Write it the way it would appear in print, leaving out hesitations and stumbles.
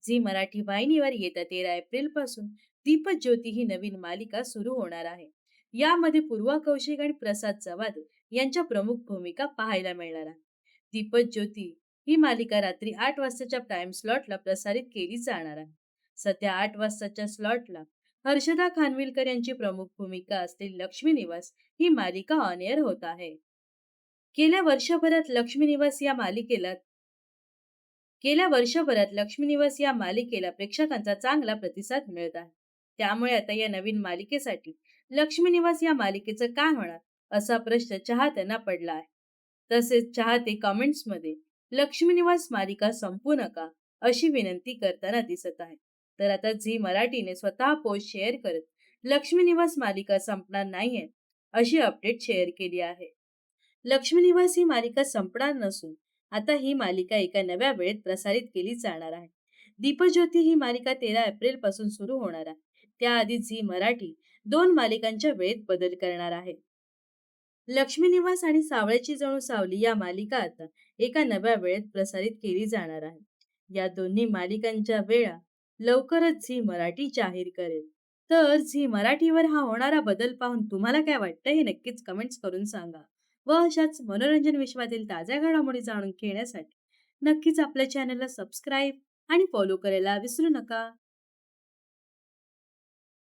Zee Marathi वाहिनीवर येत्या 13 April पासून दीपज्योती ही नवीन मालिका सुरू होणार आहे. यामध्ये पूर्वा कौशिक आणि प्रसाद चव्हाण यांच्या प्रमुख भूमिका पाहायला मिळणार आहे. दीपज्योती ही मालिका रात्री 8 वाजताच्या प्राईम स्लॉटला प्रसारित केली जाणार आहे. सध्या 8 वाजताच्या स्लॉटला हर्षदा खानविलकर यांची प्रमुख भूमिका असलेली लक्ष्मी निवास ही मालिका ऑन एअर होत आहे. गेल्या वर्षभरात लक्ष्मी निवास या मालिकेला गेल्या वर्षभरात लक्ष्मी निवास या मालिकेला प्रेक्षकांचा चांगला प्रतिसाद मिळत आहे. त्यामुळे आता या नवीन मालिकेसाठी लक्ष्मी निवास या मालिकेचं काय होणार असा प्रश्न चाहत्यांना पडला आहे. तसेच चाहते कमेंट्समध्ये लक्ष्मी निवास मालिका संपू नका अशी विनंती करताना दिसत आहे. तर आता झी मराठीने स्वतः पोस्ट शेअर करत लक्ष्मी निवास मालिका संपणार नाहीये अशी अपडेट शेअर केली आहे. लक्ष्मी निवास ही मालिका संपणार नसून आता ही मालिका एका नव्या वेळेत प्रसारित केली जाणार आहे. दीपज्योती ही मालिका 13 एप्रिल पासून सुरू होणार आहे. त्याआधी झी मराठी दोन मालिकांच्या वेळेत बदल करणार आहे. लक्ष्मी निवास आणि सावळ्याची जणू सावली या मालिका आता एका नव्या वेळेत प्रसारित केली जाणार आहे. या दोन्ही मालिकांच्या वेळा लवकरच झी मराठी जाहीर करेल. तर झी मराठीवर हा होणारा बदल पाहून तुम्हाला काय वाटतं हे नक्कीच कमेंट्स करून सांगा. व अशाच मनोरंजन विश्वातील ताज्या घडामोडी जाणून घेण्यासाठी नक्कीच आपल्या चॅनलला सबस्क्राईब आणि फॉलो करायला विसरू नका.